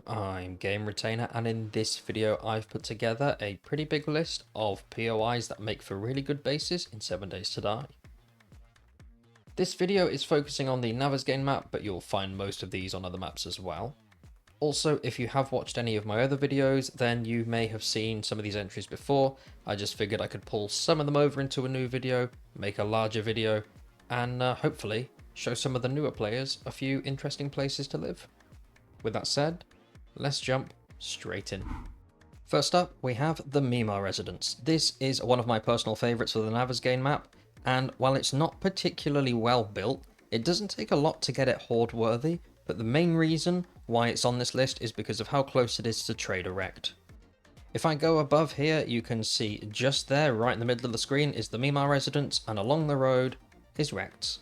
I'm Game Retainer, and in this video I've put together a pretty big list of POIs that make for really good bases in 7 Days to Die. This video is focusing on the Navezgane map, but you'll find most of these on other maps as well. Also, if you have watched any of my other videos, then you may have seen some of these entries before. I just figured I could pull some of them over into a new video, make a larger video, and hopefully show some of the newer players a few interesting places to live. With that said, let's jump straight in. First up, we have the MeMaw Residence. This is one of my personal favourites for the Navezgane map, and while it's not particularly well built, it doesn't take a lot to get it horde worthy, but the main reason why it's on this list is because of how close it is to Trade Erect. If I go above here, you can see just there, right in the middle of the screen, is the MeMaw Residence, and along the road is Rects.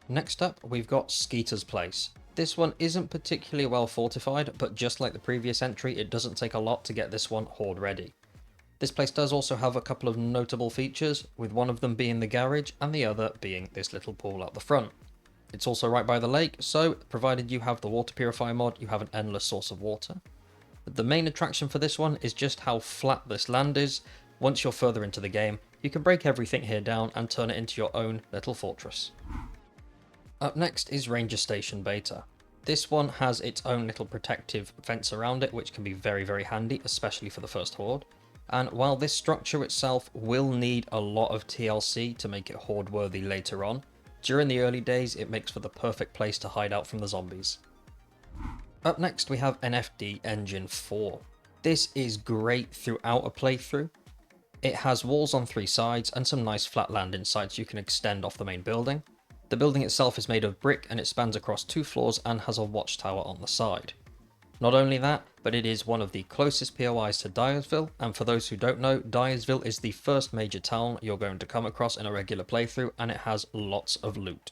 Next up, we've got Skeeter's Place. This one isn't particularly well fortified, but just like the previous entry, it doesn't take a lot to get this one horde ready. This place does also have a couple of notable features, with one of them being the garage and the other being this little pool out the front. It's also right by the lake, so provided you have the water purifier mod, you have an endless source of water. The main attraction for this one is just how flat this land is. Once you're further into the game, you can break everything here down and turn it into your own little fortress. Up next is Ranger Station Beta. This one has its own little protective fence around it, which can be very handy, especially for the first horde. And while this structure itself will need a lot of TLC to make it horde worthy later on, during the early days it makes for the perfect place to hide out from the zombies. Up next we have NFD Engine 4. This is great throughout a playthrough. It has walls on 3 sides and some nice flat land inside so you can extend off the main building. The building itself is made of brick and it spans across 2 floors and has a watchtower on the side. Not only that, but it is one of the closest POIs to Dyersville, and for those who don't know, Dyersville is the first major town you're going to come across in a regular playthrough, and it has lots of loot.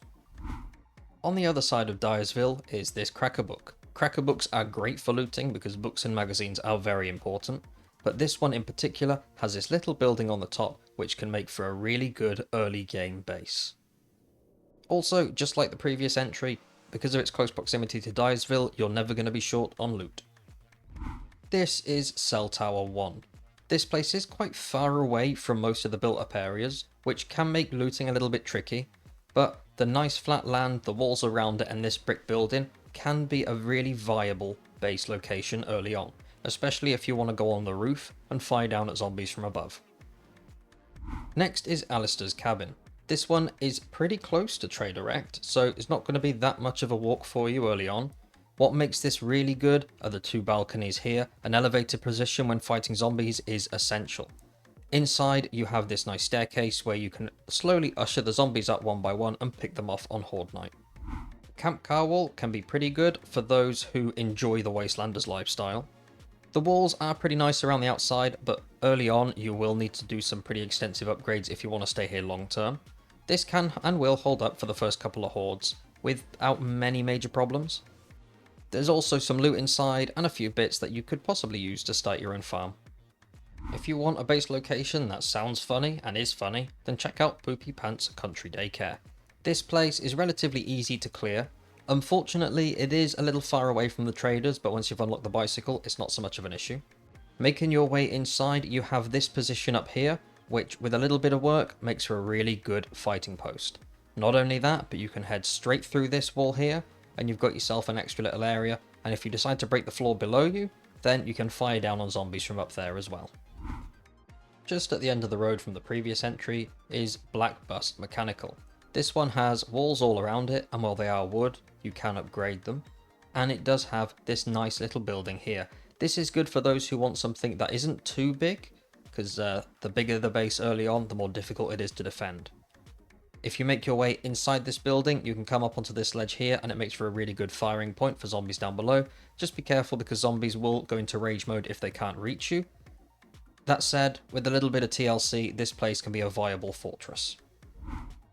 On the other side of Dyersville is this Cracker Book. Cracker Books are great for looting because books and magazines are very important, but this one in particular has this little building on the top which can make for a really good early game base. Also, just like the previous entry, because of its close proximity to Dyersville, you're never going to be short on loot. This is Cell Tower 1. This place is quite far away from most of the built up areas, which can make looting a little bit tricky, but the nice flat land, the walls around it and this brick building can be a really viable base location early on, especially if you want to go on the roof and fire down at zombies from above. Next is Allistair's cabin. This one is pretty close to Trade Erect, so it's not going to be that much of a walk for you early on. What makes this really good are the 2 balconies here. An elevated position when fighting zombies is essential. Inside you have this nice staircase where you can slowly usher the zombies up one by one and pick them off on Horde Night. Camp Carwhal can be pretty good for those who enjoy the Wastelanders lifestyle. The walls are pretty nice around the outside, but early on you will need to do some pretty extensive upgrades if you want to stay here long term. This can and will hold up for the first couple of hordes, without many major problems. There's also some loot inside and a few bits that you could possibly use to start your own farm. If you want a base location that sounds funny and is funny, then check out Poopy Pants Country Daycare. This place is relatively easy to clear. Unfortunately, it is a little far away from the traders, but once you've unlocked the bicycle, it's not so much of an issue. Making your way inside, you have this position up here, which with a little bit of work makes for a really good fighting post. Not only that, but you can head straight through this wall here and you've got yourself an extra little area, and if you decide to break the floor below you, then you can fire down on zombies from up there as well. Just at the end of the road from the previous entry is Black Bust Mechanical. This one has walls all around it, and while they are wood, you can upgrade them, and it does have this nice little building here. This is good for those who want something that isn't too big, because the bigger the base early on, the more difficult it is to defend. If you make your way inside this building, you can come up onto this ledge here and it makes for a really good firing point for zombies down below. Just be careful because zombies will go into rage mode if they can't reach you. That said, with a little bit of TLC, this place can be a viable fortress.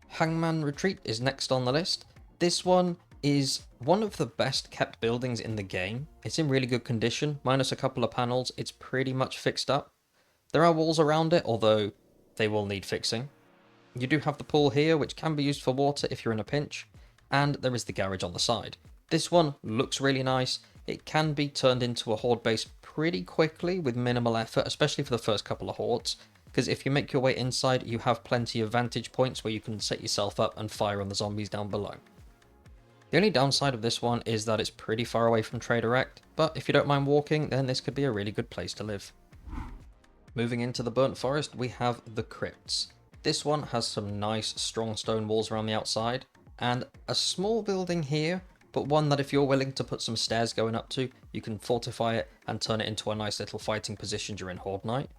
Hangman Retreat is next on the list. This one is one of the best kept buildings in the game. It's in really good condition, minus a couple of panels. It's pretty much fixed up. There are walls around it, although they will need fixing. You do have the pool here, which can be used for water if you're in a pinch, and there is the garage on the side. This one looks really nice. it can be turned into a horde base pretty quickly with minimal effort, especially for the first couple of hordes, because if you make your way inside, you have plenty of vantage points where you can set yourself up and fire on the zombies down below. The only downside of this one is that it's pretty far away from Trade Direct, but if you don't mind walking, then this could be a really good place to live. Moving into the Burnt Forest, we have the Crypts. This one has some nice strong stone walls around the outside, and a small building here, but one that if you're willing to put some stairs going up to, you can fortify it and turn it into a nice little fighting position during Horde Night.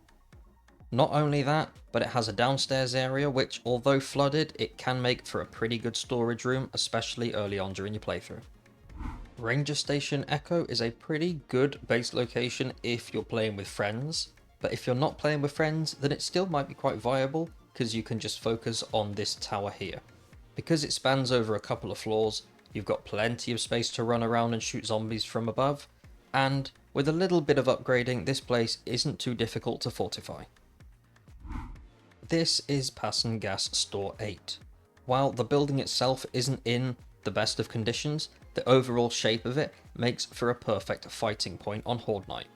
Not only that, but it has a downstairs area which, although flooded, it can make for a pretty good storage room, especially early on during your playthrough. Ranger Station Echo is a pretty good base location if you're playing with friends, but if you're not playing with friends, then it still might be quite viable because you can just focus on this tower here. Because it spans over a couple of floors, you've got plenty of space to run around and shoot zombies from above, and with a little bit of upgrading, this place isn't too difficult to fortify. This is Passon Gas Store 8. While the building itself isn't in the best of conditions, the overall shape of it makes for a perfect fighting point on Horde Night.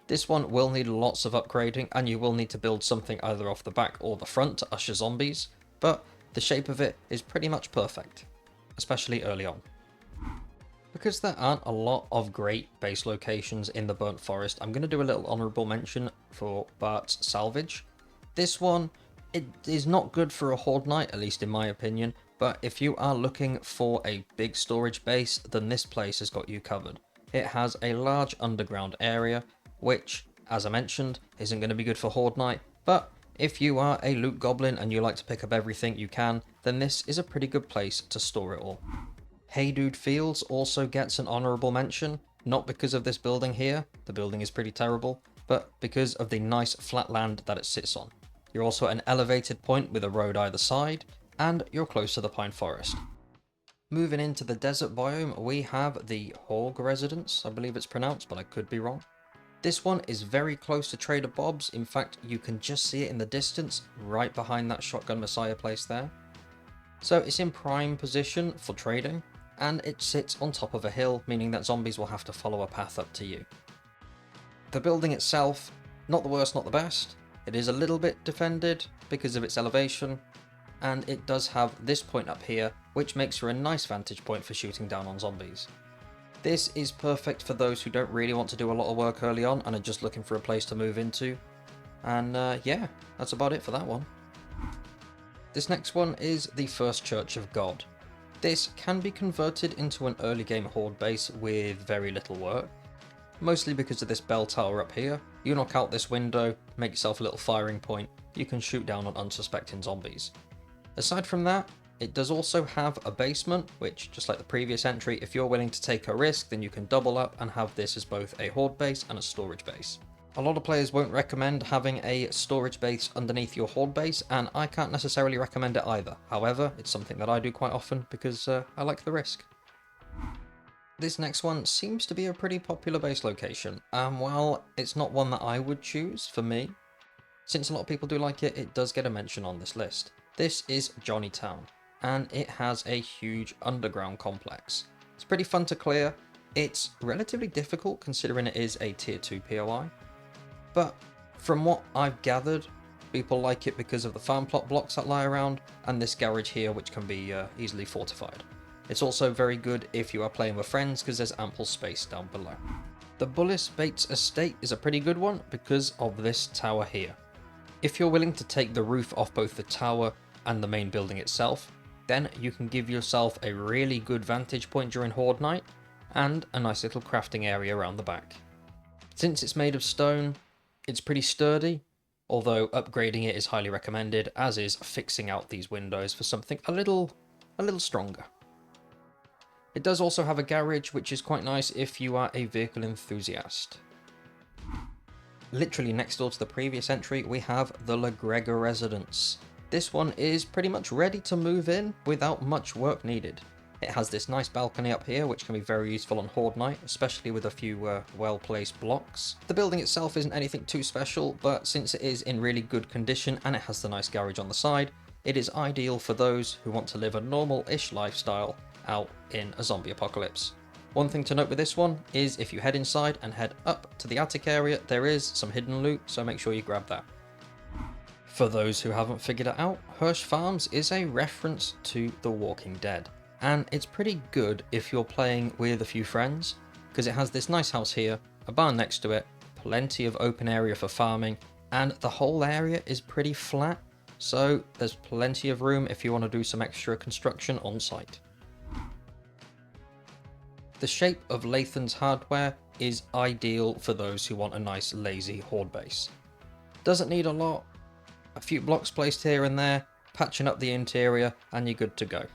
This one will need lots of upgrading, and you will need to build something either off the back or the front to usher zombies, but the shape of it is pretty much perfect, especially early on. Because there aren't a lot of great base locations in the Burnt Forest, I'm going to do a little honourable mention for Bart's Salvage. This one, it is not good for a Horde Night, at least in my opinion, but if you are looking for a big storage base, then this place has got you covered. It has a large underground area, which, as I mentioned, isn't going to be good for Horde Night, but if you are a loot goblin and you like to pick up everything you can, then this is a pretty good place to store it all. Hey Dude Fields also gets an honourable mention, not because of this building here, the building is pretty terrible, but because of the nice flat land that it sits on. You're also at an elevated point with a road either side, and you're close to the pine forest. Moving into the desert biome, we have the Haug Residence, I believe it's pronounced, but I could be wrong. This one is very close to Trader Bob's. In fact, you can just see it in the distance, right behind that Shotgun Messiah place there. So it's in prime position for trading, and it sits on top of a hill, meaning that zombies will have to follow a path up to you. The building itself, not the worst, not the best. It is a little bit defended because of its elevation, and it does have this point up here, which makes for a nice vantage point for shooting down on zombies. This is perfect for those who don't really want to do a lot of work early on and are just looking for a place to move into. And yeah, that's about it for that one. This next one is the First Church of God. This can be converted into an early game horde base with very little work, mostly because of this bell tower up here. You knock out this window, make yourself a little firing point, you can shoot down on unsuspecting zombies. Aside from that, it does also have a basement, which, just like the previous entry, if you're willing to take a risk, then you can double up and have this as both a horde base and a storage base. A lot of players won't recommend having a storage base underneath your horde base, and I can't necessarily recommend it either. However, it's something that I do quite often because I like the risk. This next one seems to be a pretty popular base location, and while it's not one that I would choose for me, since a lot of people do like it, it does get a mention on this list. This is Johnnytown, and it has a huge underground complex. It's pretty fun to clear. It's relatively difficult considering it is a tier 2 POI, but from what I've gathered, people like it because of the farm plot blocks that lie around and this garage here which can be easily fortified. It's also very good if you are playing with friends because there's ample space down below. The Bullis-Bates Estate is a pretty good one because of this tower here. If you're willing to take the roof off both the tower and the main building itself, then you can give yourself a really good vantage point during Horde Night and a nice little crafting area around the back. Since it's made of stone, it's pretty sturdy, although upgrading it is highly recommended, as is fixing out these windows for something a little stronger. It does also have a garage, which is quite nice if you are a vehicle enthusiast. Literally next door to the previous entry, we have the LaGrega Residence. This one is pretty much ready to move in without much work needed. It has this nice balcony up here, which can be very useful on Horde Night, especially with a few well-placed blocks. The building itself isn't anything too special, but since it is in really good condition and it has the nice garage on the side, it is ideal for those who want to live a normal-ish lifestyle out in a zombie apocalypse. One thing to note with this one is if you head inside and head up to the attic area, there is some hidden loot, so make sure you grab that. For those who haven't figured it out, Hersh Farms is a reference to The Walking Dead, and it's pretty good if you're playing with a few friends, because it has this nice house here, a barn next to it, plenty of open area for farming, and the whole area is pretty flat, so there's plenty of room if you want to do some extra construction on site. The shape of Lathan's hardware is ideal for those who want a nice lazy horde base. Doesn't need a lot, a few blocks placed here and there, patching up the interior, and you're good to go.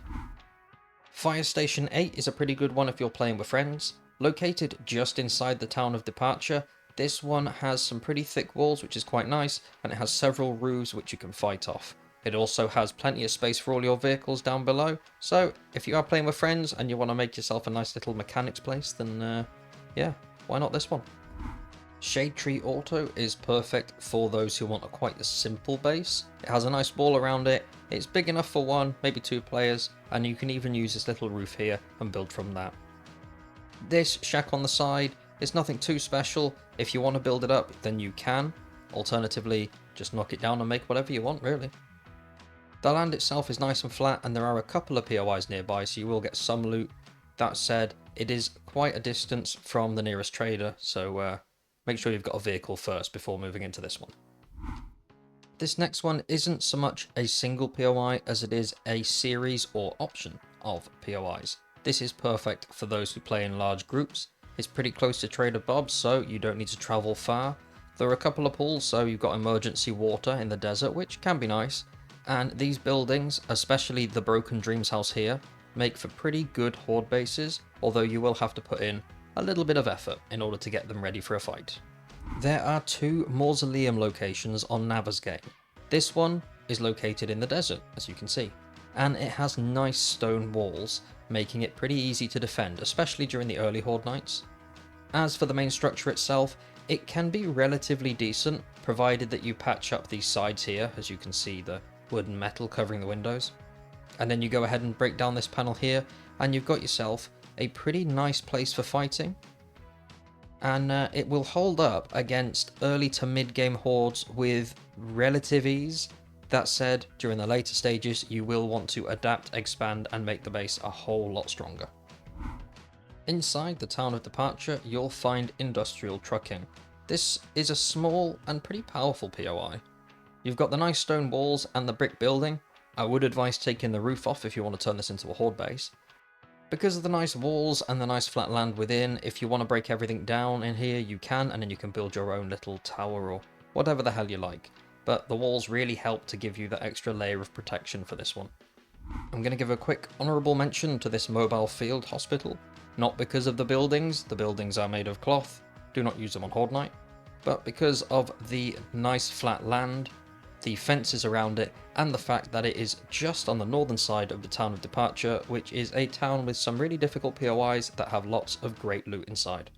Fire Station 8 is a pretty good one if you're playing with friends. Located just inside the town of departure, this one has some pretty thick walls, which is quite nice, and it has several roofs which you can fight off. It also has plenty of space for all your vehicles down below, so if you are playing with friends and you want to make yourself a nice little mechanics place, then yeah, why not this one? Shade Tree Auto is perfect for those who want quite a simple base. It has a nice wall around it, it's big enough for one, maybe two players, and you can even use this little roof here and build from that. This shack on the side is nothing too special. If you want to build it up, then you can. Alternatively, just knock it down and make whatever you want, really. The land itself is nice and flat, and there are a couple of POIs nearby, so you will get some loot. That said, it is quite a distance from the nearest trader, so make sure you've got a vehicle first before moving into this one. This next one isn't so much a single POI as it is a series or option of POIs. This is perfect for those who play in large groups. It's pretty close to Trader Bob's, so you don't need to travel far. There are a couple of pools, so you've got emergency water in the desert, which can be nice. And these buildings, especially the Broken Dreams house here, make for pretty good horde bases, although you will have to put in a little bit of effort in order to get them ready for a fight. There are two mausoleum locations on Navezgane. This one is located in the desert, as you can see, and it has nice stone walls, making it pretty easy to defend, especially during the early horde nights. As for the main structure itself, it can be relatively decent, provided that you patch up these sides here, as you can see the wood and metal covering the windows. And then you go ahead and break down this panel here, and you've got yourself a pretty nice place for fighting. And it will hold up against early to mid-game hordes with relative ease. That said, during the later stages, you will want to adapt, expand, and make the base a whole lot stronger. Inside the town of departure, you'll find industrial trucking. This is a small and pretty powerful POI. You've got the nice stone walls and the brick building. I would advise taking the roof off if you want to turn this into a horde base. Because of the nice walls and the nice flat land within, if you want to break everything down in here, you can, and then you can build your own little tower or whatever the hell you like. But the walls really help to give you that extra layer of protection for this one. I'm going to give a quick honourable mention to this mobile field hospital. Not because of the buildings are made of cloth, do not use them on horde night, but because of the nice flat land, the fences around it, and the fact that it is just on the northern side of the town of departure, which is a town with some really difficult POIs that have lots of great loot inside.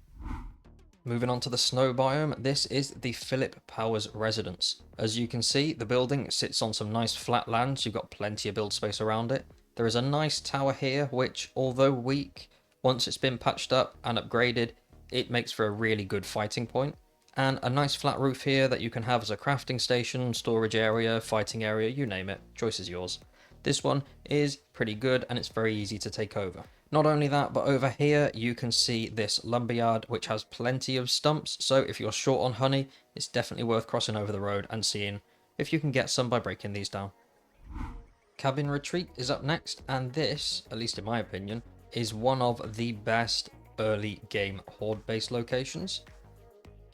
Moving on to the snow biome, this is the Philip Powers Residence. As you can see, the building sits on some nice flat land, so you've got plenty of build space around it. There is a nice tower here, which, although weak, once it's been patched up and upgraded, it makes for a really good fighting point. And a nice flat roof here that you can have as a crafting station, storage area, fighting area, you name it, choice is yours. This one is pretty good and it's very easy to take over. Not only that, but over here you can see this lumberyard which has plenty of stumps, so if you're short on honey, it's definitely worth crossing over the road and seeing if you can get some by breaking these down. Cabin Retreat is up next, and this, at least in my opinion, is one of the best early game horde base locations.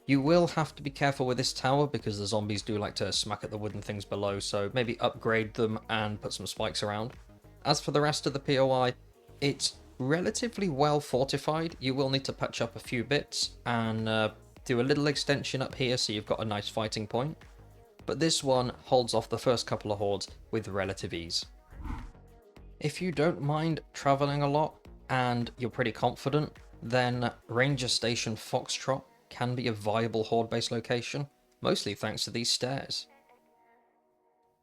You will have to be careful with this tower because the zombies do like to smack at the wooden things below, so maybe upgrade them and put some spikes around. As for the rest of the POI, it's relatively well fortified. You will need to patch up a few bits and do a little extension up here so you've got a nice fighting point. But this one holds off the first couple of hordes with relative ease. If you don't mind traveling a lot and you're pretty confident, then Ranger Station Foxtrot can be a viable horde base location, mostly thanks to these stairs.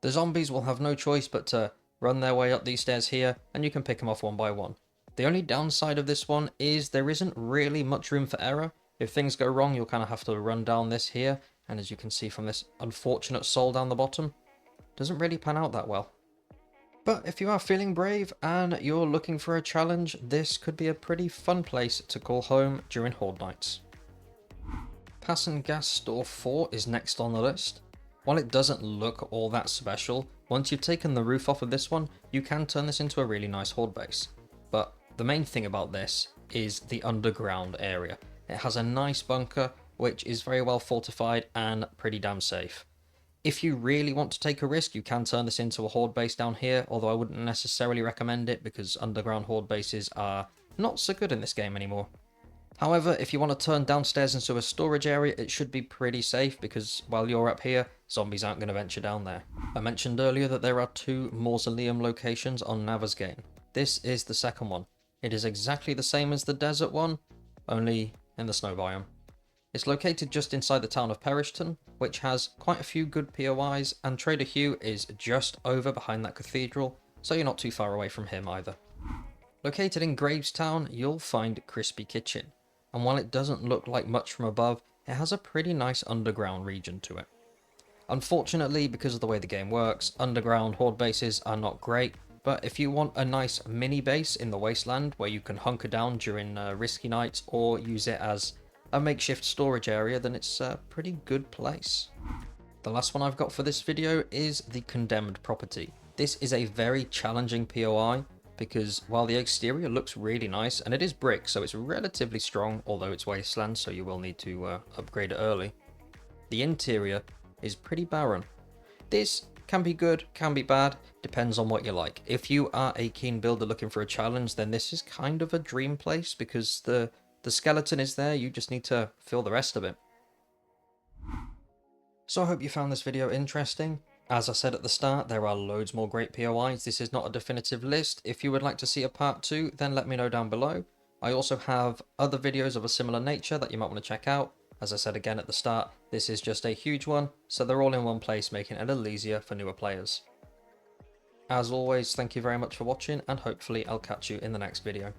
The zombies will have no choice but to run their way up these stairs here, and you can pick them off one by one. The only downside of this one is there isn't really much room for error. If things go wrong, you'll kind of have to run down this here, and as you can see from this unfortunate soul down the bottom, doesn't really pan out that well. But if you are feeling brave and you're looking for a challenge, this could be a pretty fun place to call home during Horde nights. Pass and Gas Store 4 is next on the list. While it doesn't look all that special, once you've taken the roof off of this one, you can turn this into a really nice Horde base. But the main thing about this is the underground area. It has a nice bunker, which is very well fortified and pretty damn safe. If you really want to take a risk, you can turn this into a Horde base down here, although I wouldn't necessarily recommend it because underground Horde bases are not so good in this game anymore. However, if you want to turn downstairs into a storage area, it should be pretty safe because while you're up here, zombies aren't going to venture down there. I mentioned earlier that there are 2 Mausoleum locations on Navezgane. This is the second one. It is exactly the same as the desert one, only in the snow biome. It's located just inside the town of Perishton, which has quite a few good POIs, and Trader Hugh is just over behind that cathedral, so you're not too far away from him either. Located in Gravestown, you'll find Krispy Kitchen, and while it doesn't look like much from above, it has a pretty nice underground region to it. Unfortunately, because of the way the game works, underground Horde bases are not great, but if you want a nice mini base in the wasteland where you can hunker down during risky nights or use it as a makeshift storage area, then it's a pretty good place. The last one I've got for this video is the Condemned Property. This is a very challenging POI because while the exterior looks really nice, and it is brick so it's relatively strong, although it's wasteland so you will need to upgrade it early, the interior is pretty barren. This can be good, can be bad, depends on what you like. If you are a keen builder looking for a challenge, then this is kind of a dream place because the skeleton is there, you just need to fill the rest of it. So I hope you found this video interesting. As I said at the start, there are loads more great POIs. This is not a definitive list. If you would like to see a part 2, then let me know down below. I also have other videos of a similar nature that you might want to check out. As I said again at the start, this is just a huge one, so they're all in one place, making it a little easier for newer players. As always, thank you very much for watching, and hopefully I'll catch you in the next video.